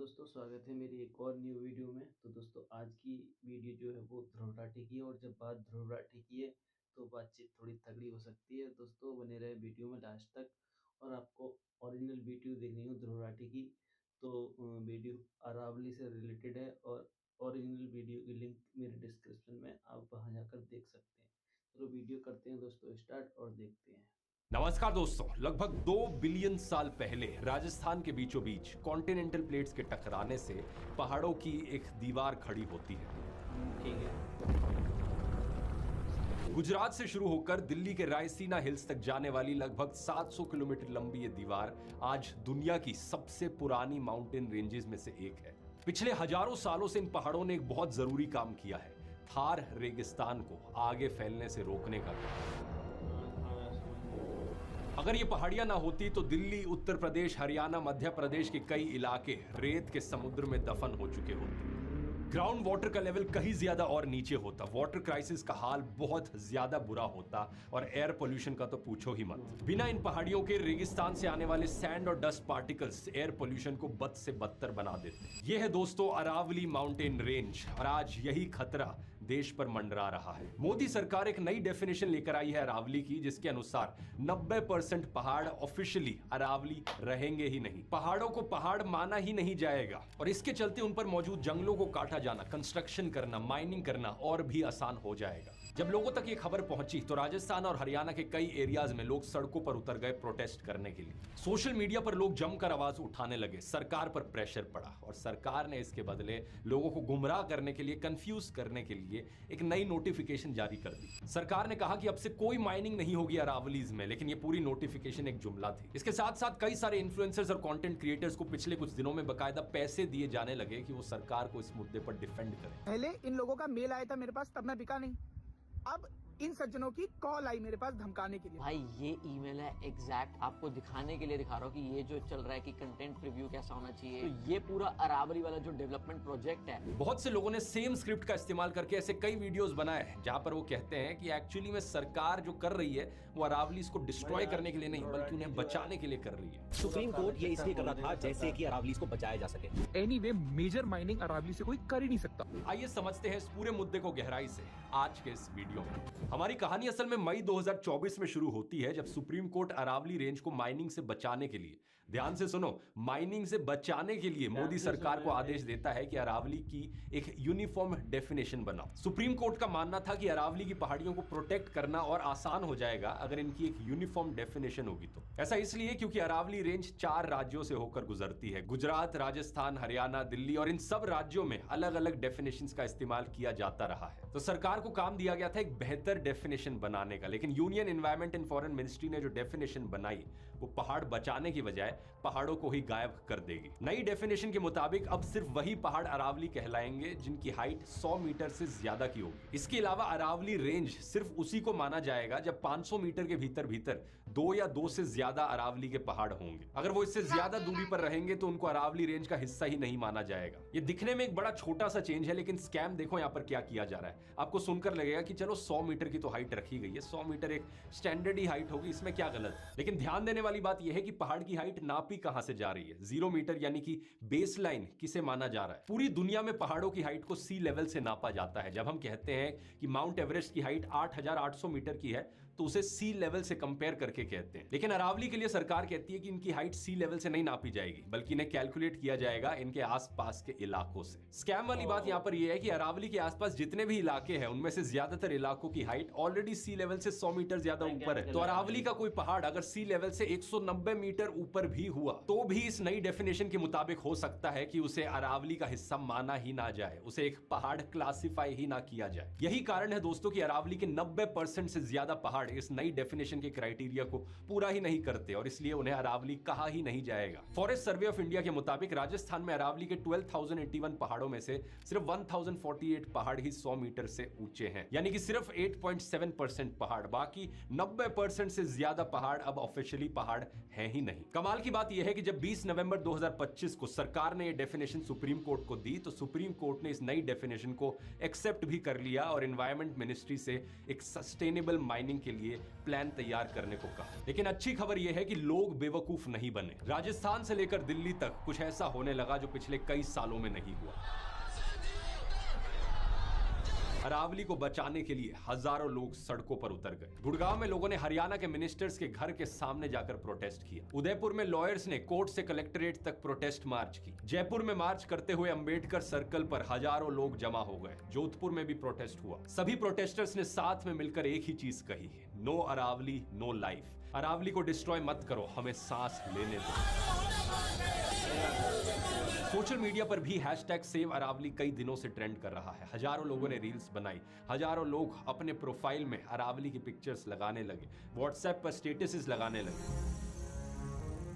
दोस्तों, स्वागत है मेरी एक और न्यू वीडियो में। तो दोस्तों, आज की वीडियो जो है वो ध्रुव राठी की है, और जब बात ध्रुव राठी की है तो बातचीत थोड़ी तगड़ी हो सकती है। दोस्तों, बने रहे वीडियो में लास्ट तक। और आपको ओरिजिनल वीडियो देखनी हो ध्रुव राठी की तो वीडियो अरावली से रिलेटेड है, और ओरिजिनल वीडियो की लिंक मेरे डिस्क्रिप्शन में, आप वहाँ जाकर देख सकते हैं। चलो वीडियो करते हैं दोस्तों स्टार्ट, और देखते हैं। नमस्कार दोस्तों, लगभग 2 बिलियन साल पहले राजस्थान के बीचों बीच कॉन्टिनेंटल प्लेट्स के टकराने से पहाड़ों की एक दीवार खड़ी होती है। ठीक है। गुजरात से शुरू होकर दिल्ली के रायसीना हिल्स तक जाने वाली लगभग 700 किलोमीटर लंबी ये दीवार आज दुनिया की सबसे पुरानी माउंटेन रेंजेस में से एक है। पिछले हजारों सालों से इन पहाड़ों ने एक बहुत जरूरी काम किया है, थार रेगिस्तान को आगे फैलने से रोकने का। अगर ये पहाड़ियां ना होती तो दिल्ली, उत्तर प्रदेश, हरियाणा, मध्य प्रदेश के कई इलाके रेत के समुद्र में दफन हो चुके होते। ग्राउंड वाटर का लेवल कहीं ज्यादा और नीचे होता, वाटर क्राइसिस का हाल बहुत ज्यादा बुरा होता, और एयर पोल्यूशन का तो पूछो ही मत। बिना इन पहाड़ियों के रेगिस्तान से आने वाले सैंड और डस्ट पार्टिकल्स एयर पोल्यूशन को बद से बदतर बना देते। ये है दोस्तों अरावली माउंटेन रेंज, और आज यही खतरा देश पर मंडरा रहा है। मोदी सरकार एक नई डेफिनेशन लेकर आई है अरावली की, जिसके अनुसार 90% पहाड़ ऑफिशियली अरावली रहेंगे ही नहीं। पहाड़ों को पहाड़ माना ही नहीं जाएगा, और इसके चलते उन पर मौजूद जंगलों को काटा जाना, कंस्ट्रक्शन करना, माइनिंग करना और भी आसान हो जाएगा। जब लोगों तक ये खबर पहुंची तो राजस्थान और हरियाणा के कई एरियाज में लोग सड़कों पर उतर गए प्रोटेस्ट करने के लिए। सोशल मीडिया पर लोग जमकर आवाज उठाने लगे, सरकार पर प्रेशर पड़ा, और सरकार ने इसके बदले लोगों को गुमराह करने के लिए, कंफ्यूज करने के लिए एक नई नोटिफिकेशन जारी कर दी। सरकार ने कहा कि अब से कोई माइनिंग नहीं होगी अरावलीज में, लेकिन ये पूरी नोटिफिकेशन एक जुमला थी। इसके साथ साथ कई सारे इन्फ्लुएंसर्स और कंटेंट क्रिएटर्स को पिछले कुछ दिनों में बकायदा पैसे दिए जाने लगे कि वो सरकार को इस मुद्दे पर डिफेंड करें। पहले इन लोगों का मेल आया था मेरे पास, तब मैं बिका नहीं। अब इन सज्जनों की कॉल आई मेरे पास धमकाने के लिए। भाई ये ईमेल है एग्जैक्ट आपको दिखाने के लिए दिखा रहा हूँ कि ये जो चल रहा है कि कंटेंट प्रीव्यू कैसा होना चाहिए। तो ये पूरा अरावली वाला जो डेवलपमेंट प्रोजेक्ट है, बहुत से लोगों ने सेम स्क्रिप्ट का इस्तेमाल करके ऐसे कई वीडियोस बनाए हैं जहां पर वो कहते हैं कि एक्चुअली में सरकार जो कर रही है वो अरावली को डिस्ट्रॉय करने के लिए नहीं, बल्कि उन्हें बचाने के लिए कर रही है। सुप्रीम कोर्ट ये इसलिए कर रहा था जैसे कि अरावलीज को बचाया जा सके। एनीवे मेजर माइनिंग अरावली से कोई कर ही नहीं सकता। आइए समझते हैं इस पूरे मुद्दे को गहराई से आज के इस वीडियो में। हमारी कहानी असल में मई 2024 में शुरू होती है, जब सुप्रीम कोर्ट अरावली रेंज को माइनिंग से बचाने के लिए, ध्यान से सुनो, माइनिंग से बचाने के लिए मोदी सरकार को आदेश देता है कि अरावली की एक यूनिफॉर्म डेफिनेशन बनाओ। सुप्रीम कोर्ट का मानना था कि अरावली की पहाड़ियों को प्रोटेक्ट करना और आसान हो जाएगा अगर इनकी एक यूनिफॉर्म डेफिनेशन होगी तो। ऐसा इसलिए क्योंकि अरावली रेंज 4 राज्यों से होकर गुजरती है, गुजरात, राजस्थान, हरियाणा, दिल्ली, और इन सब राज्यों में अलग अलग डेफिनेशंस का इस्तेमाल किया जाता रहा है। तो सरकार को काम दिया गया था एक बेहतर डेफिनेशन बनाने का, लेकिन union environment and foreign ministry ने जो डेफिनेशन बनाई वो पहाड़ बचाने की बजाय पहाड़ों को ही गायब कर देगी। नई डेफिनेशन के मुताबिक अब सिर्फ वही पहाड़ अरावली कहलाएंगे जिनकी हाइट 100 मीटर से ज्यादा की होगी। इसके अलावा अरावली रेंज सिर्फ उसी को माना जाएगा जब 500 मीटर के भीतर भीतर 2 या 2 से ज्यादा अरावली के पहाड़ होंगे। अगर वो इससे ज्यादा दूरी पर रहेंगे तो उनको अरावली रेंज का हिस्सा ही नहीं माना जाएगा। ये दिखने में एक बड़ा छोटा सा चेंज है, लेकिन स्कैम देखो यहां पर क्या किया जा रहा है। आपको सुनकर लगेगा कि चलो 100 मीटर की तो हाइट रखी गई है, 100 मीटर एक स्टैंडर्ड ही हाइट होगी, इसमें क्या गलत है। लेकिन ध्यान देने वाली बात यह है कि पहाड़ की हाइट नापी कहां से जा रही है। 0 मीटर यानी कि बेस लाइन किसे माना जा रहा है। पूरी दुनिया में पहाड़ों की हाइट को सी लेवल से नापा जाता है। जब हम कहते हैं कि माउंट एवरेस्ट की हाइट 8800 मीटर की है तो उसे सी लेवल से कंपेयर करके कहते हैं। लेकिन अरावली के लिए सरकार कहती है कि इनकी हाइट सी लेवल से नहीं नापी जाएगी, बल्कि इन्हें कैलकुलेट किया जाएगा इनके आसपास के इलाकों से। स्कैम वाली बात यहां पर यह है कि अरावली के आसपास जितने भी इलाके हैं उनमें से ज्यादातर इलाकों की हाइट ऑलरेडी सी लेवल से 100 मीटर ज्यादा ऊपर है। तो अरावली का कोई पहाड़ अगर सी लेवल से 190 मीटर ऊपर भी हुआ तो भी इस नई डेफिनेशन के मुताबिक हो सकता है कि उसे अरावली का हिस्सा माना ही ना जाए, उसे एक पहाड़ क्लासिफाई ही ना किया जाए। यही कारण है दोस्तों कि अरावली के 90% से ज्यादा पहाड़ इस नई डेफिनेशन के क्राइटेरिया को पूरा ही नहीं करते, और इसलिए उन्हें अरावली कहा ही नहीं जाएगा। फॉरेस्ट सर्वे ऑफ इंडिया के मुताबिक राजस्थान में अरावली के 12,081 पहाड़ों में से सिर्फ 1048 पहाड़ ही 100 मीटर से ऊंचे हैं, यानी कि सिर्फ 8.7% पहाड़। बाकी 90% से ज्यादा पहाड़ अब ऑफिशियली पहाड़ हैं ही नहीं। कमाल की बात यह है कि जब 20 नवंबर 2025 को सरकार ने यह डेफिनेशन सुप्रीम कोर्ट को दी तो सुप्रीम कोर्ट ने इस नई डेफिनेशन को एक्सेप्ट भी कर लिया और एनवायरमेंट मिनिस्ट्री से एक सस्टेनेबल माइनिंग के लिए प्लान तैयार करने को कहा। लेकिन अच्छी खबर यह है कि लोग बेवकूफ नहीं बने। राजस्थान से लेकर दिल्ली तक कुछ ऐसा होने लगा जो पिछले कई सालों में नहीं हुआ। अरावली को बचाने के लिए हजारों लोग सड़कों पर उतर गए। गुड़गांव में लोगों ने हरियाणा के मिनिस्टर्स के घर के सामने जाकर प्रोटेस्ट किया। उदयपुर में लॉयर्स ने कोर्ट से कलेक्ट्रेट तक प्रोटेस्ट मार्च की। जयपुर में मार्च करते हुए अंबेडकर सर्कल पर हजारों लोग जमा हो गए। जोधपुर में भी प्रोटेस्ट हुआ। सभी प्रोटेस्टर्स ने साथ में मिलकर एक ही चीज कही, no Aravalli no life. Aravalli को डिस्ट्रॉय मत करो, हमें सांस लेने दो। सोशल मीडिया पर भी हैशटैग सेव अरावली कई दिनों से ट्रेंड कर रहा है। हजारों लोगों ने रील्स बनाई, हजारों लोग अपने प्रोफाइल में अरावली की पिक्चर्स लगाने लगे, व्हाट्सएप पर स्टेटसेस लगाने लगे,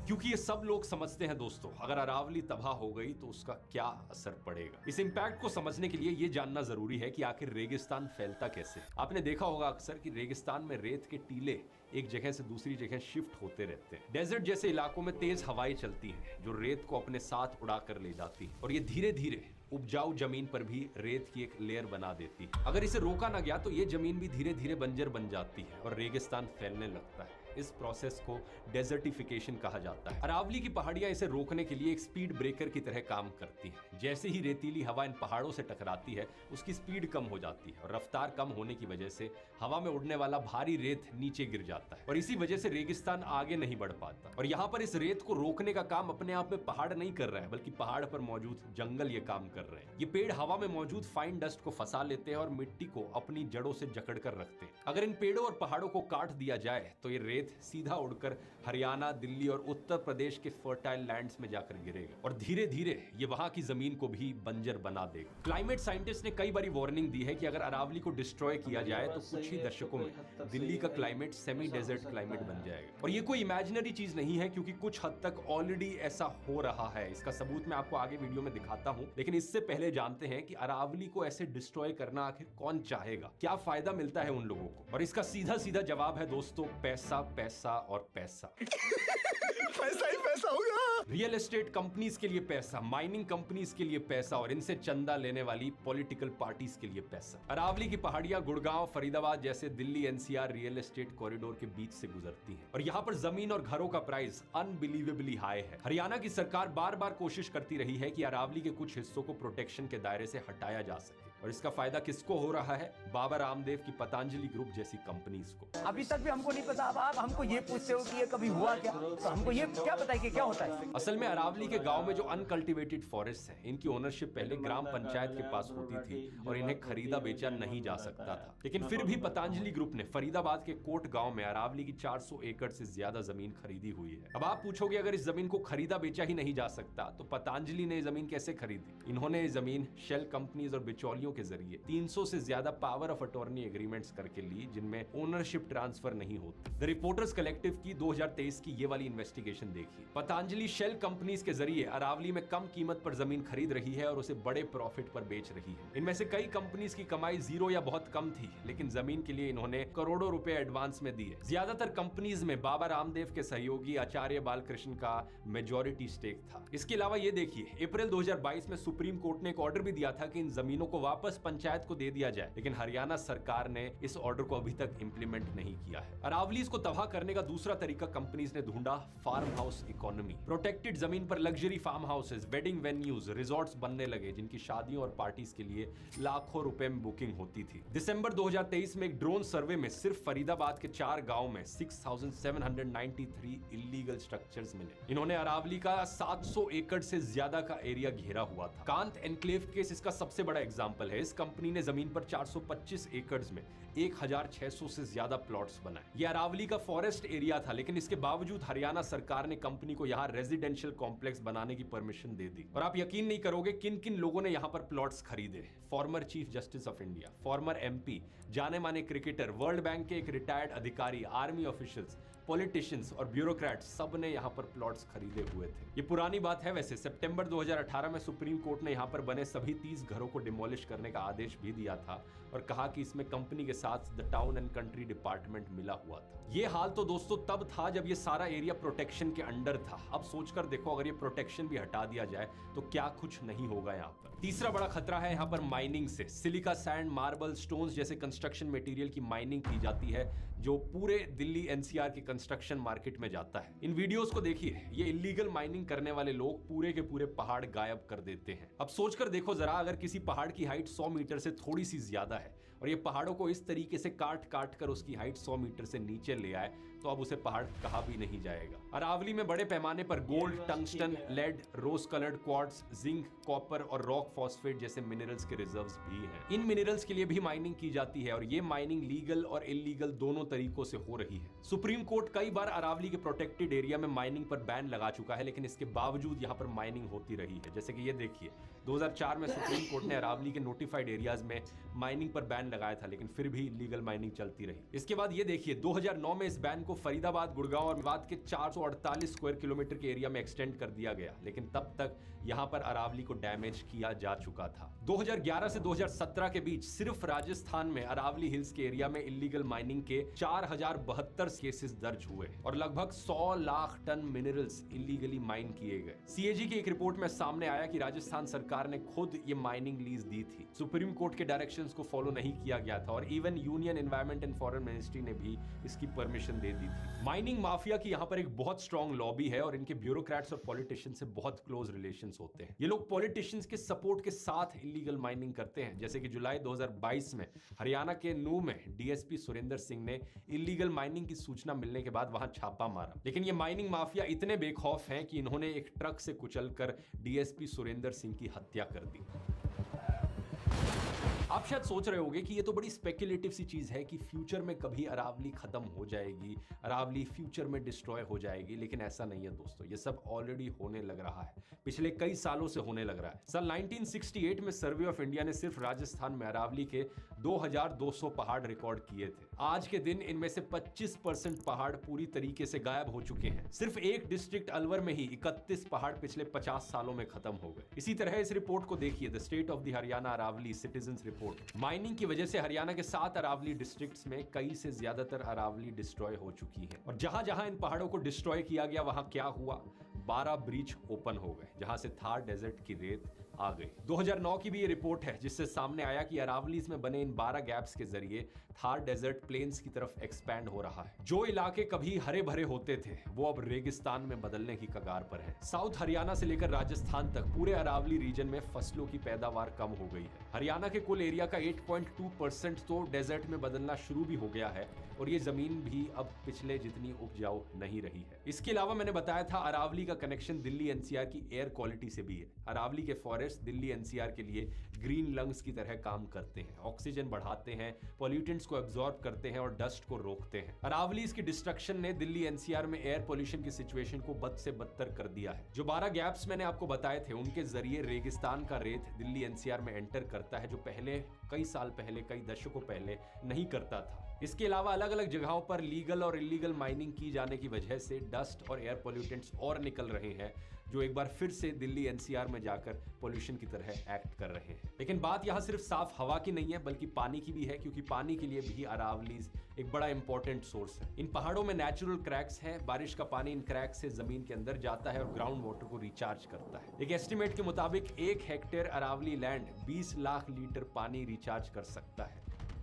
क्योंकि ये सब लोग समझते हैं दोस्तों, अगर अरावली तबाह हो गई तो उसका क्या असर पड़ेगा। इस इंपैक्ट को समझने के लिए ये जानना जरूरी है कि आखिर रेगिस्तान फैलता कैसे। आपने देखा होगा अक्सर कि रेगिस्तान में रेत के टीले एक जगह से दूसरी जगह शिफ्ट होते रहते हैं। डेजर्ट जैसे इलाकों में तेज हवाएं चलती हैं जो रेत को अपने साथ उड़ा कर ले जाती है और ये धीरे धीरे उपजाऊ जमीन पर भी रेत की एक लेयर बना देती है। अगर इसे रोका ना गया तो ये जमीन भी धीरे धीरे बंजर बन जाती है और रेगिस्तान फैलने लगता है। इस प्रोसेस को डेजर्टिफिकेशन कहा जाता है। अरावली की पहाड़ियां इसे रोकने के लिए एक स्पीड ब्रेकर की तरह काम करती हैं। जैसे ही रेतीली हवा इन पहाड़ों से टकराती है उसकी स्पीड कम हो जाती है और रफ्तार कम होने की वजह से हवा में उड़ने वाला भारी रेत नीचे गिर जाता है और इसी वजह से रेगिस्तान आगे नहीं बढ़ पाता। और यहाँ पर इस रेत को रोकने का काम अपने आप में पहाड़ नहीं कर रहा है, बल्कि पहाड़ पर मौजूद जंगल ये काम कर रहे हैं। ये पेड़ हवा में मौजूद फाइन डस्ट को फंसा लेते हैं और मिट्टी को अपनी जड़ों से जकड़ कर रखते हैं। अगर इन पेड़ों और पहाड़ों को काट दिया जाए तो ये रेत सीधा उड़कर हरियाणा, दिल्ली और उत्तर प्रदेश के फर्टाइल लैंड्स में जाकर गिरेगा और धीरे धीरे ये वहां की जमीन को भी बंजर बना देगा। क्लाइमेट साइंटिस्ट ने कई बार वार्निंग दी है कि अगर अरावली को डिस्ट्रॉय किया जाए तो कुछ ही दशकों में दिल्ली का क्लाइमेट सेमी डेजर्ट क्लाइमेट बन जाएगा। और ये कोई इमेजिनरी चीज नहीं है, क्योंकि कुछ हद तक ऑलरेडी ऐसा हो रहा है। इसका सबूत मैं आपको आगे वीडियो में दिखाता हूं, लेकिन इससे पहले जानते हैं कि अरावली को ऐसे डिस्ट्रॉय करना आखिर कौन चाहेगा, क्या फायदा मिलता है उन लोगों को। और इसका सीधा सीधा जवाब है दोस्तों, पैसा पैसा और पैसा। पैसा ही पैसा होगा। रियल एस्टेट कंपनीज के लिए पैसा, माइनिंग कंपनीज के लिए पैसा और इनसे चंदा लेने वाली पॉलिटिकल पार्टीज के लिए पैसा। अरावली की पहाड़ियां गुड़गांव, फरीदाबाद जैसे Delhi NCR real estate corridor के बीच से गुजरती हैं और यहाँ पर जमीन और घरों का प्राइस अनबिलीवेबली हाई है। हरियाणा की सरकार बार बार कोशिश करती रही है कि अरावली के कुछ हिस्सों को प्रोटेक्शन के दायरे से हटाया जा सके, और इसका फायदा किसको हो रहा है? बाबा रामदेव की पतंजलि ग्रुप जैसी कंपनीज को। अभी तक भी हमको नहीं पता। अब आप हमको ये पूछते हो कि ये कभी हुआ क्या, तो हमको ये क्या पता है कि क्या होता है। असल में अरावली के गांव में जो अनकल्टिवेटेड फॉरेस्ट है, इनकी ओनरशिप पहले ग्राम पंचायत के पास होती थी और इन्हें खरीदा बेचा नहीं जा सकता था। लेकिन फिर भी पतंजलि ग्रुप ने फरीदाबाद के कोट गांव में अरावली की 400 एकड़ से ज्यादा जमीन खरीदी हुई है। अब आप पूछोगे, अगर इस जमीन को खरीदा बेचा ही नहीं जा सकता तो पतंजलि ने जमीन कैसे खरीदी? इन्होंने ये जमीन शेल कंपनीज और बिचौलियों के जरिए 300 से ज्यादा पावर ऑफ अटॉर्नी एग्रीमेंट्स करके ली, जिनमें ओनरशिप ट्रांसफर नहीं होती। द रिपोर्टर्स कलेक्टिव की 2023 की ये वाली इन्वेस्टिगेशन देखिए। पतंजलि शेल कंपनीज के जरिए अरावली में कम कीमत पर जमीन खरीद रही है और उसे बड़े प्रॉफिट पर बेच रही है। इनमें से कई कंपनीज की कमाई जीरो या बहुत कम थी, लेकिन जमीन के लिए इन्होंने करोड़ों रुपए एडवांस में दिए। ज्यादातर कंपनीज में बाबा रामदेव के सहयोगी आचार्य बालकृष्ण का मेजॉरिटी स्टेक था। इसके अलावा ये देखिए, अप्रैल 2022 में सुप्रीम कोर्ट ने एक ऑर्डर भी दिया था कि इन जमीनों को वापस पंचायत को दे दिया जाए, लेकिन हरियाणा सरकार ने इस ऑर्डर को अभी तक इंप्लीमेंट नहीं किया है। अरावलीज को तबाह करने का दूसरा तरीका कंपनीज ने ढूंढा, फार्म हाउस इकोनॉमी। प्रोटेक्टेड जमीन पर luxury farm houses, wedding venues, resorts बनने लगे, जिनकी शादियों और पार्टीज के लिए लाखों रुपए में बुकिंग होती थी। दिसंबर 2023 में एक ड्रोन सर्वे में सिर्फ फरीदाबाद के 4 गांव में 6793 इलीगल स्ट्रक्चर्स मिले। इन्होंने अरावली का 700 एकड़ से ज्यादा का एरिया घेरा हुआ था। कांत एनक्लेव केस इसका सबसे बड़ा एग्जांपल है। इस कंपनी ने जमीन पर 425 एकड़ में 1600 से ज्यादा प्लॉट्स बनाए। यह अरावली का फॉरेस्ट एरिया था, लेकिन इसके बावजूद हरियाणा सरकार ने कंपनी को यहां रेजिडेंशियल कॉम्प्लेक्स बनाने की परमिशन दे दी। और आप यकीन नहीं करोगे किन किन लोगों ने यहां पर प्लॉट्स खरीदे। Former chief justice of India, farmer MP, जाने माने क्रिकेटर, वर्ल्ड बैंक के एक रिटायर्ड अधिकारी, आर्मी ऑफिशियल्स, पॉलिटिशियंस और ब्यूरोक्रेट्स सब ने यहाँ पर प्लॉट्स खरीदे हुए थे। ये पुरानी बात है वैसे। सितंबर 2018 में सुप्रीम कोर्ट ने यहाँ पर बने सभी 30 घरों को डिमोलिश करने का आदेश भी दिया था और कहा कि इसमें कंपनी के साथ the town and country department मिला हुआ था। ये हाल तो दोस्तों तब था जब ये सारा एरिया प्रोटेक्शन के अंडर था। अब सोचकर देखो, अगर ये प्रोटेक्शन भी हटा दिया जाए तो क्या कुछ नहीं होगा यहाँ पर। तीसरा बड़ा खतरा है यहाँ पर माइनिंग से। सिलिका सैंड, मार्बल, स्टोन्स जैसे कंस्ट्रक्शन मटेरियल की माइनिंग की जाती है जो पूरे दिल्ली एनसीआर के कंस्ट्रक्शन मार्केट में जाता है। इन वीडियोस को देखिए, ये इलीगल माइनिंग करने वाले लोग पूरे के पूरे पहाड़ गायब कर देते हैं। अब सोचकर देखो जरा, अगर किसी पहाड़ की हाइट 100 मीटर से थोड़ी सी ज्यादा है और ये पहाड़ों को इस तरीके से काट काट कर उसकी हाइट 100 मीटर से नीचे ले आए तो अब उसे पहाड़ कहा भी नहीं जाएगा। अरावली में बड़े पैमाने पर gold, tungsten, lead, rose coloured quartz, zinc, copper और रॉक फॉस्फेट जैसे मिनरल्स के रिजर्व्स भी हैं। इन मिनरल्स के लिए भी माइनिंग की जाती है और ये माइनिंग लीगल और इलीगल दोनों तरीकों से हो रही है। सुप्रीम कोर्ट कई बार अरावली के प्रोटेक्टेड एरिया में माइनिंग पर बैन लगा चुका है, लेकिन इसके बावजूद यहाँ पर माइनिंग होती रही है। जैसे कि ये देखिए, 2004 में सुप्रीम कोर्ट ने अरावली के नोटिफाइड एरियाज में माइनिंग पर बैन लगाया था, लेकिन फिर भी इलीगल माइनिंग चलती रही। इसके बाद ये देखिए, 2009 में इस बैन को फरीदाबाद, गुड़गांव और मेवात के 448 स्क्वायर किलोमीटर के एरिया में एक्सटेंड कर दिया गया, लेकिन तब तक यहां पर अरावली को डैमेज किया जा चुका था। 2011 से 2017 के बीच सिर्फ राजस्थान में अरावली हिल्स के एरिया में इलीगल माइनिंग के 4072 केसेस दर्ज हुए और लगभग 100 lakh ton minerals illegally mine किए गए। सीएजी की एक रिपोर्ट में सामने आया कि राजस्थान सरकार ने खुद ये माइनिंग लीज दी थी। सुप्रीम कोर्ट के डायरेक्शंस को फॉलो नहीं किया गया था और even union environment and foreign ministry ने भी इसकी परमिशन दे दी थी। माइनिंग माफिया की यहाँ पर एक बहुत स्ट्रॉन्ग लॉबी है और इनके ब्यूरोक्रेट्स और पॉलिटिशियंस से बहुत क्लोज रिलेशंस होते हैं। ये लोग पॉलिटिशियंस के सपोर्ट के साथ इलीगल माइनिंग करते हैं। जैसे कि जुलाई 2022 में हरियाणा के नूह में डीएसपी सुरेंद्र सिंह ने इलीगल माइनिंग की सूचना मिलने के बाद वहां छापा मारा, लेकिन ये माइनिंग माफिया इतने बेखौफ हैं कि इन्होंने एक ट्रक से कुचलकर डीएसपी सुरेंद्र सिंह की हत्या कर दी। आप शायद सोच रहे होंगे कि ये तो बड़ी स्पेक्युलेटिव सी चीज है कि फ्यूचर में कभी अरावली खत्म हो जाएगी, अरावली फ्यूचर में डिस्ट्रॉय हो जाएगी, लेकिन ऐसा नहीं है दोस्तों। ये सब ऑलरेडी होने लग रहा है, पिछले कई सालों से होने लग रहा है। साल 1968 में सर्वे ऑफ इंडिया ने सिर्फ राजस्थान में अरावली के 2200 पहाड़ रिकॉर्ड किए थे। आज के दिन इनमें से 25% पहाड़ पूरी तरीके से गायब हो चुके हैं। सिर्फ एक डिस्ट्रिक्ट अलवर में ही 31 पहाड़ पिछले 50 सालों में खत्म हो गए। इसी तरह इस रिपोर्ट को देखिए, the state of the Haryana Aravalli citizens report. Mining की वजह से हरियाणा के 7 अरावली डिस्ट्रिक्ट्स में कई से ज्यादातर अरावली डिस्ट्रॉय हो चुकी है और जहां जहां इन पहाड़ों को डिस्ट्रॉय किया गया वहां क्या हुआ, 12 ब्रीच ओपन हो गए जहां से थार डेजर्ट की रेत आ गई। 2009 की भी ये रिपोर्ट है जिससे सामने आया कि अरावलीज में बने इन 12 गैप्स के जरिए थार डेजर्ट प्लेन्स की तरफ एक्सपैंड हो रहा है। जो इलाके कभी हरे भरे होते थे वो अब रेगिस्तान में बदलने की कगार पर है। साउथ हरियाणा से लेकर राजस्थान तक पूरे अरावली रीजन में फसलों की पैदावार कम हो गई है। हरियाणा के कुल एरिया का 8.2% तो डेजर्ट में बदलना शुरू भी हो गया है और ये जमीन भी अब पिछले जितनी उपजाऊ नहीं रही है। इसके अलावा मैंने बताया था अरावली का कनेक्शन दिल्ली एनसीआर की एयर क्वालिटी से भी है। अरावली के फॉरेस्ट दिल्ली एनसीआर के लिए ग्रीन लंग्स की तरह काम करते हैं, ऑक्सीजन बढ़ाते हैं, पॉल्यूटेंट्स को एब्जॉर्ब करते हैं और डस्ट को रोकते हैं। अरावलीज की डिस्ट्रक्शन ने दिल्ली एनसीआर में एयर पोल्यूशन की सिचुएशन को बद से बदतर कर दिया है। जो 12 गैप्स मैंने आपको बताए थे उनके जरिए रेगिस्तान का रेत दिल्ली एनसीआर में एंटर करता है, जो पहले कई साल पहले, कई दशकों पहले नहीं करता था। इसके अलावा अलग अलग जगहों पर लीगल और इलीगल माइनिंग की जाने की वजह से डस्ट और एयर पोल्यूटेंट्स और निकल रहे हैं, जो एक बार फिर से दिल्ली एनसीआर में जाकर पोल्यूशन की तरह एक्ट कर रहे हैं। लेकिन बात यहाँ सिर्फ साफ हवा की नहीं है बल्कि पानी की भी है, क्योंकि पानी के लिए भी अरावलीज एक बड़ा इंपॉर्टेंट सोर्स है। इन पहाड़ों में नेचुरल क्रैक्स हैं, बारिश का पानी इन क्रैक्स से जमीन के अंदर जाता है और ग्राउंड वाटर को रिचार्ज करता है। एक एस्टिमेट के मुताबिक 1 hectare Aravalli land 20 lakh litre पानी रिचार्ज कर सकता है।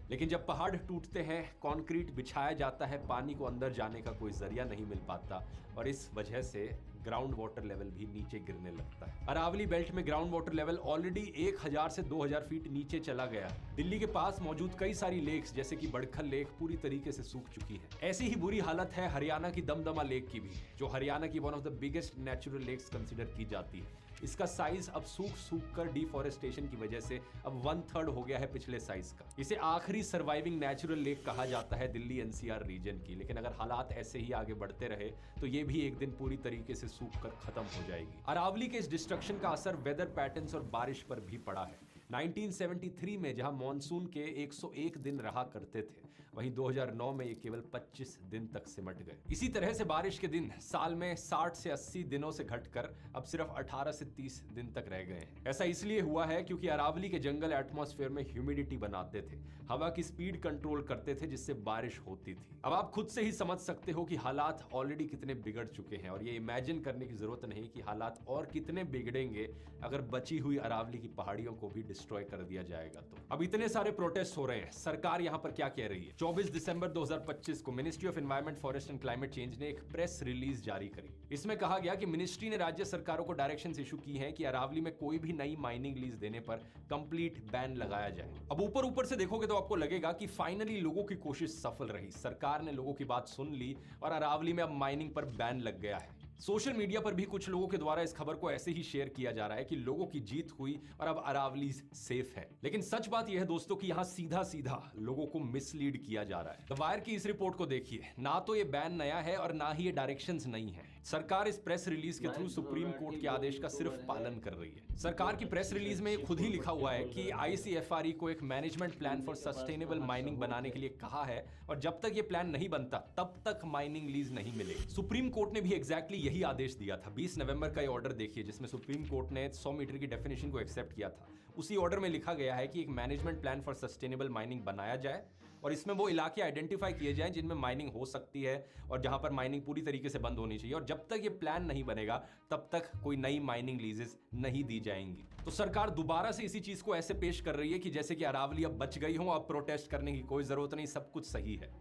लेकिन जब पहाड़ टूटते हैं, कंक्रीट बिछाया जाता है, पानी को अंदर जाने का कोई जरिया नहीं मिल पाता और इस वजह से ग्राउंड वाटर लेवल भी नीचे गिरने लगता है। अरावली बेल्ट में ग्राउंड वाटर लेवल ऑलरेडी 1000 से 2000 फीट नीचे चला गया है। दिल्ली के पास मौजूद कई सारी लेक्स जैसे कि बड़खल लेक पूरी तरीके से सूख चुकी है। ऐसी ही बुरी हालत है हरियाणा की दमदमा लेक की भी, जो हरियाणा की one of the biggest natural lakes consider की जाती है। इसका साइज अब सूख कर डिफॉरेस्टेशन की वजह से अब 1/3 हो गया है पिछले साइज का। इसे आखिरी सर्वाइविंग नेचुरल लेक कहा जाता है दिल्ली एनसीआर रीजन की। लेकिन अगर हालात ऐसे ही आगे बढ़ते रहे तो ये भी एक दिन पूरी तरीके से सूख कर खत्म हो जाएगी। अरावली के इस डिस्ट्रक्शन का असर वेदर पैटर्न्स और बारिश पर भी पड़ा है। 1973 में जहां मॉनसून के 101 दिन रहा करते थे, वहीं 2009 में ये केवल 25 दिन तक सिमट गए। इसी तरह से बारिश के दिन साल में 60 से 80 दिनों से घटकर अब सिर्फ 18 से 30 दिन तक रह गए हैं। ऐसा इसलिए हुआ है क्योंकि अरावली के जंगल एटमॉस्फेयर में ह्यूमिडिटी बनाते थे, हवा की स्पीड कंट्रोल करते थे, जिससे बारिश होती थी। अब आप खुद से ही समझ सकते हो कि हालात ऑलरेडी कितने बिगड़ चुके हैं, और ये इमेजिन करने की जरूरत नहीं कि हालात और कितने बिगड़ेंगे अगर बची हुई अरावली की पहाड़ियों को भी डिस्ट्रॉय कर दिया जाएगा तो। अब इतने सारे प्रोटेस्ट हो रहे हैं, सरकार यहां पर क्या कह रही है? 24 दिसंबर 2025 को ministry of environment, forest and climate change ने एक प्रेस रिलीज जारी करी। इसमें कहा गया कि मिनिस्ट्री ने राज्य सरकारों को डायरेक्शंस इशू की हैं कि अरावली में कोई भी नई माइनिंग लीज देने पर कंप्लीट बैन लगाया जाए। अब ऊपर से देखोगे तो आपको लगेगा कि फाइनली लोगों की कोशिश सफल रही, सरकार ने लोगों की बात सुन ली और अरावली में अब माइनिंग पर बैन लग गया है। सोशल मीडिया पर भी कुछ लोगों के द्वारा इस खबर को ऐसे ही शेयर किया जा रहा है कि लोगों की जीत हुई और अब अरावली सेफ है। लेकिन सच बात यह है दोस्तों कि यहां सीधा लोगों को मिसलीड किया जा रहा है। द वायर की इस रिपोर्ट को देखिए, ना तो ये बैन नया है और ना ही ये डायरेक्शंस नहीं है। सरकार इस प्रेस रिलीज के थ्रू सुप्रीम कोर्ट के आदेश का सिर्फ पालन कर रही है। सरकार की प्रेस रिलीज में खुद ही लिखा हुआ है कि ICFRE को एक management plan for sustainable mining बनाने के लिए कहा है और जब तक ये प्लान नहीं बनता तब तक माइनिंग लीज नहीं मिलेगी। सुप्रीम कोर्ट ने भी एग्जैक्टली यही आदेश दिया था। 20 नवंबर का ये ऑर्डर देखिए जिसमें सुप्रीम कोर्ट ने 100 मीटर की डेफिनेशन को एक्सेप्ट किया था। उसी ऑर्डर में लिखा गया है कि एक management plan for sustainable mining बनाया जाए और इसमें वो इलाके आइडेंटिफाई किए जाएं जिनमें माइनिंग हो सकती है और जहां पर माइनिंग पूरी तरीके से बंद होनी चाहिए, और जब तक ये प्लान नहीं बनेगा तब तक कोई नई माइनिंग लीजेस नहीं दी जाएंगी। तो सरकार दोबारा से इसी चीज को ऐसे पेश कर रही है कि जैसे कि अरावली अब बच गई हो, अब प्रोटेस्ट करने की कोई जरूरत नहीं, सब कुछ सही है।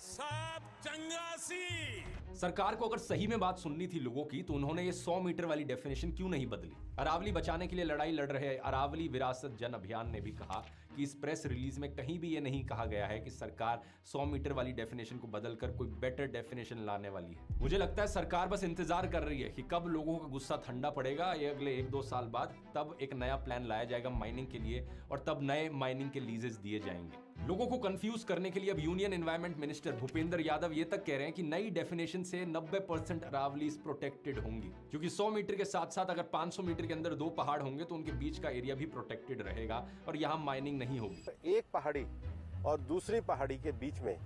सब चंगासी। सरकार को अगर सही में बात सुननी थी लोगों की तो उन्होंने ये 100 मीटर वाली डेफिनेशन क्यों नहीं बदली? अरावली बचाने के लिए लड़ाई लड़ रहे अरावली विरासत जन अभियान ने भी कहा कि इस प्रेस रिलीज में कहीं भी ये नहीं कहा गया है कि सरकार 100 मीटर वाली डेफिनेशन को बदलकर कोई बेटर डेफिनेशन लाने वाली है। मुझे लगता है सरकार बस इंतजार कर रही है कि कब लोगों का गुस्सा ठंडा पड़ेगा, ये अगले 1-2 साल बाद, तब एक नया प्लान लाया जाएगा माइनिंग के लिए और तब नए माइनिंग के लीजेस दिए जाएंगे। लोगों को कंफ्यूज करने के लिए अब union environment minister Bhupendra Yadav ये तक कह रहे हैं कि नई डेफिनेशन से 90% अरावलीज प्रोटेक्टेड होंगी, क्योंकि 100 मीटर के साथ साथ अगर 500 मीटर के अंदर 2 पहाड़ होंगे तो उनके बीच का एरिया भी प्रोटेक्टेड रहेगा और यहाँ माइनिंग नहीं होगी। एक पहाड़ी और दूसरी पहाड़ी के बीच में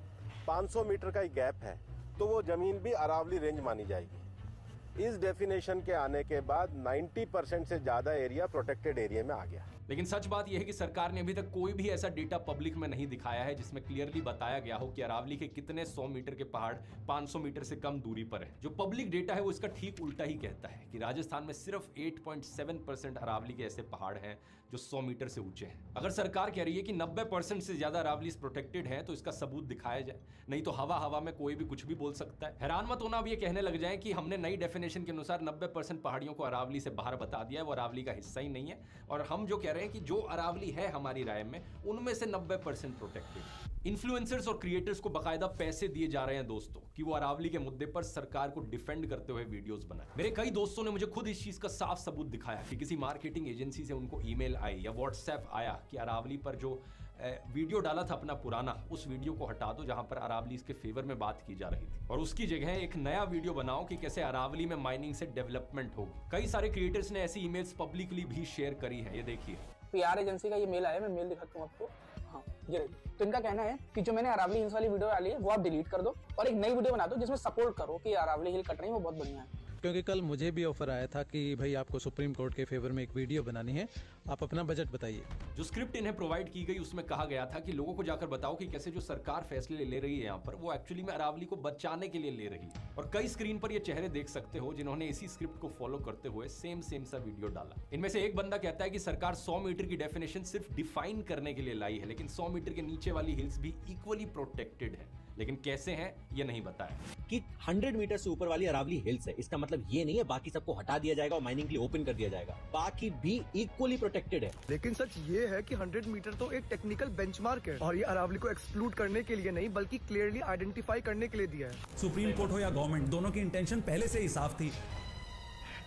500 मीटर का ही गैप है तो वो जमीन भी अरावली रेंज मानी जाएगी। इस डेफिनेशन के आने के बाद 90% से ज्यादा एरिया प्रोटेक्टेड एरिया में आ गया। लेकिन सच बात यह है कि सरकार ने अभी तक कोई भी ऐसा डेटा पब्लिक में नहीं दिखाया है जिसमें क्लियरली बताया गया हो कि अरावली के कितने 100 मीटर के पहाड़ 500 मीटर से कम दूरी पर है। जो पब्लिक डेटा है वो इसका ठीक उल्टा ही कहता है कि राजस्थान में सिर्फ 8.7% अरावली के ऐसे पहाड़ हैं जो 100 मीटर से ऊंचे हैं। अगर सरकार कह रही है कि 90% से ज्यादा अरावली प्रोटेक्टेड है तो इसका सबूत दिखाया जाए, नहीं तो हवा में कोई भी कुछ भी बोल सकता है। हैरान मत होना अब ये कहने लग जाए कि हमने नई डेफिनेशन के अनुसार 90% पहाड़ियों को अरावली से बाहर बता दिया है, वो अरावली का हिस्सा ही नहीं है, और हम जो कह रहे हैं कि जो अरावली है हमारी राय में उनमें से 90% प्रोटेक्टेड। इन्फ्लुएंसर्स और क्रिएटर्स को बकायदा पैसे दिए जा रहे हैं दोस्तों कि वो अरावली के मुद्दे पर सरकार को डिफेंड करते हुए वीडियोस बनाए। मेरे कई दोस्तों ने मुझे खुद इस चीज का साफ सबूत दिखाया कि किसी मार्केटिंग एजेंसी से उनको ईमेल आई या व्हाट्सएप आया कि अरावली पर जो वीडियो डाला था अपना पुराना, उस वीडियो को हटा दो जहां पर अरावली इसके फेवर में बात की जा रही थी, और उसकी जगह एक नया वीडियो बनाओ कि कैसे अरावली में माइनिंग से डेवलपमेंट होगी। कई सारे क्रिएटर्स ने ऐसी ईमेल्स पब्लिकली भी शेयर करी है, ये देखिए। PR एजेंसी का ये मेल आया, मैं मेल दिखाता हूँ आपको। हाँ, ये तो इनका कहना है कि जो मैंने अरावली हिल्स वाली वीडियो डाली है वो आप डिलीट कर दो और एक नई वीडियो बना दो जिसमें सपोर्ट करो कि अरावली हिल कट रही है, वो बहुत बढ़िया है। क्योंकि कल मुझे भी ऑफर आया था कि भाई आपको सुप्रीम कोर्ट के फेवर में एक वीडियो बनानी है, आप अपना बजट बताइए। जो स्क्रिप्ट इन्हें प्रोवाइड की गई उसमें कहा गया था कि लोगों को जाकर बताओ कि कैसे जो सरकार फैसले ले रही है यहाँ पर वो एक्चुअली में अरावली को बचाने के लिए ले रही है। और कई स्क्रीन पर ये चेहरे देख सकते हो जिन्होंने इसी स्क्रिप्ट को फॉलो करते हुए सेम सा वीडियो डाला। इनमें से एक बंदा कहता है कि सरकार 100 मीटर की डेफिनेशन सिर्फ डिफाइन करने के लिए लाई है, लेकिन 100 मीटर के नीचे वाली हिल्स भी इक्वली प्रोटेक्टेड है, लेकिन कैसे हैं ये नहीं बताया। कि 100 मीटर से ऊपर वाली अरावली हिल्स है, इसका मतलब ये नहीं है बाकी सबको हटा दिया जाएगा और माइनिंग के लिए ओपन कर दिया जाएगा, बाकी भी इक्वली प्रोटेक्टेड है। लेकिन सच ये है कि 100 मीटर तो एक टेक्निकल बेंचमार्क है और ये अरावली को एक्सक्लूड करने के लिए नहीं बल्कि क्लियरली आइडेंटिफाई करने के लिए दिया है। सुप्रीम कोर्ट हो या गवर्नमेंट, दोनों की इंटेंशन पहले से ही साफ थी।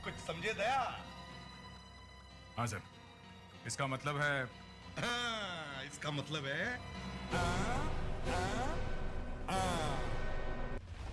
कुछ समझे दया? हाँ सर, इसका मतलब है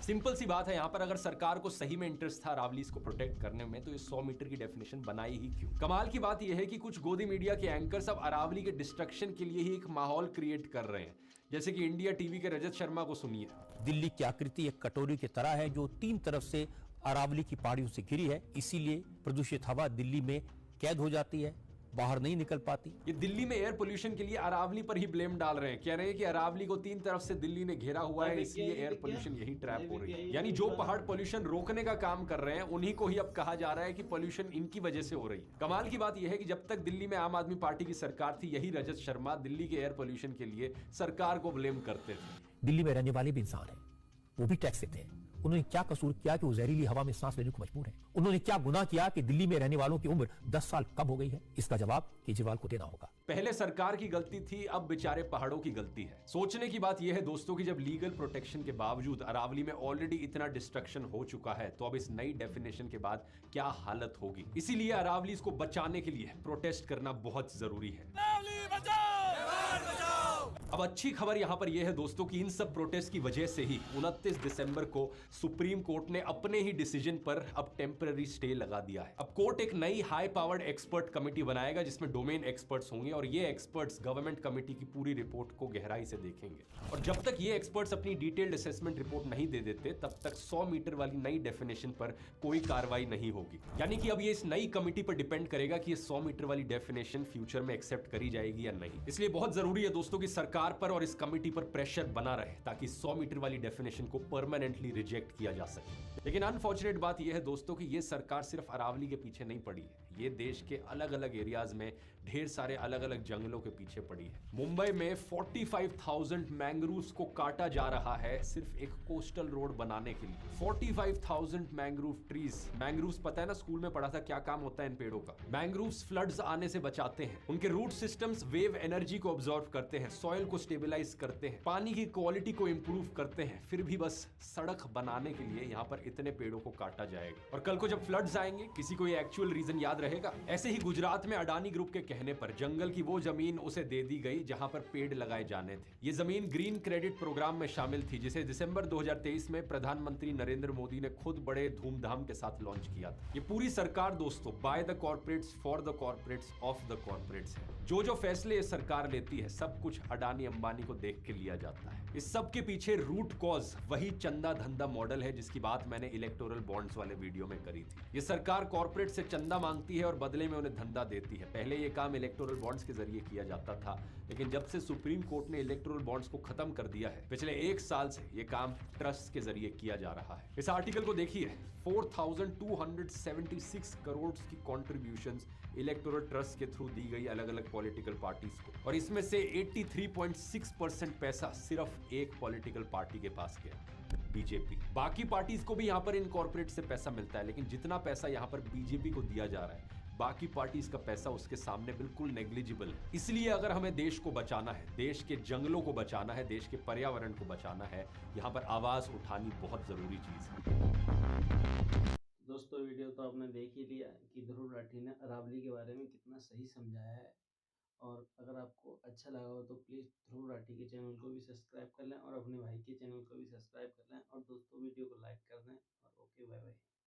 सिंपल सी बात है, यहाँ पर अगर सरकार को सही में इंटरेस्ट था अरावली को प्रोटेक्ट करने में तो ये 100 मीटर की डेफिनेशन बनाई ही क्यों। कमाल की बात यह है कि कुछ गोदी मीडिया के एंकर्स अब अरावली के डिस्ट्रक्शन के लिए ही एक माहौल क्रिएट कर रहे हैं, जैसे कि इंडिया टीवी के रजत शर्मा को सुनिए। दिल्ली की आकृति एक कटोरी की तरह है जो 3 तरफ से अरावली की पहाड़ियों से घिरी है, इसीलिए प्रदूषित हवा दिल्ली में कैद हो जाती है, बाहर नहीं निकल पाती। ये दिल्ली में एयर पोल्यूशन के लिए अरावली पर ही ब्लेम डाल रहे हैं, कह रहे हैं कि अरावली को 3 तरफ से दिल्ली ने घेरा हुआ है, इसलिए एयर पोल्यूशन यही ट्रैप हो रही है। यानी जो पहाड़ पोल्यूशन रोकने का काम कर रहे हैं उन्हीं को ही अब कहा जा रहा है कि पोल्यूशन इनकी वजह से हो रही है। कमाल की बात यह है कि जब तक दिल्ली में आम आदमी पार्टी की सरकार थी, यही रजत शर्मा दिल्ली के एयर पोल्यूशन के लिए सरकार को ब्लेम करते थे। दिल्ली में रहने वाले भी इंसान हैं, वो भी टैक्स देते हैं। उन्होंने क्या कसूर किया कि वो जहरीली हवा में सांस लेने को मजबूर है? उन्होंने क्या गुनाह किया कि दिल्ली में रहने वालों की उम्र 10 साल कम हो गई है? इसका जवाब केजरीवाल को देना होगा। पहले सरकार की गलती थी, अब बेचारे पहाड़ों की गलती है। सोचने की बात यह है दोस्तों कि जब लीगल प्रोटेक्शन के बावजूद अरावली में ऑलरेडी इतना डिस्ट्रक्शन हो चुका है, तो अब इस नई डेफिनेशन के बाद क्या हालत होगी। इसीलिए अरावली को बचाने के लिए प्रोटेस्ट करना बहुत जरूरी है। अब अच्छी खबर यहां पर यह है दोस्तों कि इन सब प्रोटेस्ट की वजह से ही 29 दिसंबर को सुप्रीम कोर्ट ने अपने ही डिसीजन पर अब टेम्पररी स्टे लगा दिया है। अब कोर्ट एक नई हाई पावर्ड एक्सपर्ट कमेटी बनाएगा जिसमें डोमेन एक्सपर्ट्स होंगे और ये एक्सपर्ट्स गवर्नमेंट कमेटी की पूरी रिपोर्ट को गहराई से देखेंगे। और जब तक ये एक्सपर्ट्स अपनी डिटेल्ड असेसमेंट रिपोर्ट नहीं दे देते, तब तक 100 मीटर वाली नई डेफिनेशन पर कोई कार्रवाई नहीं होगी। यानी कि अब ये इस नई कमेटी पर डिपेंड करेगा कि ये 100 मीटर वाली डेफिनेशन फ्यूचर में एक्सेप्ट करी जाएगी या नहीं। इसलिए बहुत जरूरी है दोस्तों कि सरकार पर और इस कमेटी पर प्रेशर बना रहे ताकि 100 मीटर वाली डेफिनेशन को परमानेंटली रिजेक्ट किया जा सके। लेकिन अनफॉर्चुनेट बात यह है दोस्तों कि यह सरकार सिर्फ अरावली के पीछे नहीं पड़ी है, ये देश के अलग अलग एरियाज में ढेर सारे अलग अलग जंगलों के पीछे पड़ी है। मुंबई में 45,000 मैंग्रोव्स को काटा जा रहा है सिर्फ एक कोस्टल रोड बनाने के लिए। 45,000 मैंग्रोव ट्रीज। मैंग्रोव्स पता है ना, स्कूल में पढ़ा था क्या काम होता है इन पेड़ों का। मैंग्रोव्स फ्लड्स आने से बचाते हैं, उनके रूट सिस्टम्स वेव एनर्जी को ऑब्जॉर्व करते हैं, सॉइल को स्टेबलाइज करते हैं, पानी की क्वालिटी को इंप्रूव करते हैं। फिर भी बस सड़क बनाने के लिए यहाँ पर इतने पेड़ों को काटा जाएगा। और कल को जब फ्लड्स आएंगे, किसी को ये एक्चुअल रीजन याद रहेगा। ऐसे ही गुजरात में अडानी ग्रुप के कहने पर जंगल की वो जमीन उसे दे दी गई जहां पर पेड़ लगाए जाने थे। ये जमीन ग्रीन क्रेडिट प्रोग्राम में शामिल थी, जिसे दिसंबर 2023 में प्रधानमंत्री नरेंद्र मोदी ने खुद बड़े धूमधाम के साथ लॉन्च किया था। ये पूरी सरकार दोस्तों by the corporates for the corporates of the corporates है। जो फैसले ये सरकार लेती है, सब कुछ अडानी अंबानी को देख के लिया जाता है। इस सब के पीछे रूट कॉज वही चंदा धंधा मॉडल है जिसकी बात मैंने इलेक्टोरल बॉन्ड्स वाले वीडियो में करी थी। ये सरकार कॉर्पोरेट से चंदा मांगती है और बदले में उन्हें धंधा देती है। पहले ये काम इलेक्टोरल बॉन्ड्स के जरिए किया जाता था, लेकिन जब से सुप्रीम कोर्ट ने इलेक्टोरल बॉन्ड्स को खत्म कर दिया है, पिछले 1 साल से ये काम ट्रस्ट के जरिए किया जा रहा है। इस आर्टिकल को देखिए, 4,276 करोड़ की कॉन्ट्रीब्यूशंस इलेक्टोरल ट्रस्ट के थ्रू दी गई अलग अलग पॉलिटिकल पार्टीज को, और इसमें से 83.6% पैसा सिर्फ एक पॉलिटिकल पार्टी के पास गया, बीजेपी। बाकी पार्टीज को भी यहाँ पर इन कॉर्पोरेट से पैसा मिलता है, लेकिन जितना पैसा यहाँ पर बीजेपी को दिया जा रहा है, बाकी पार्टीज का पैसा उसके सामने बिल्कुल नेग्लिजिबल है। इसलिए अगर हमें देश को बचाना है, देश के जंगलों को बचाना है, देश के पर्यावरण को बचाना है, यहाँ पर आवाज उठानी बहुत जरूरी चीज है। दोस्तों वीडियो तो आपने देख ही लिया कि ध्रुव राठी ने अरावली के बारे में कितना सही समझाया है। और अगर आपको अच्छा लगा हो तो प्लीज़ ध्रुव राठी के चैनल को भी सब्सक्राइब कर लें और अपने भाई के चैनल को भी सब्सक्राइब कर लें, और दोस्तों वीडियो को लाइक कर दें। और ओके, बाय बाय।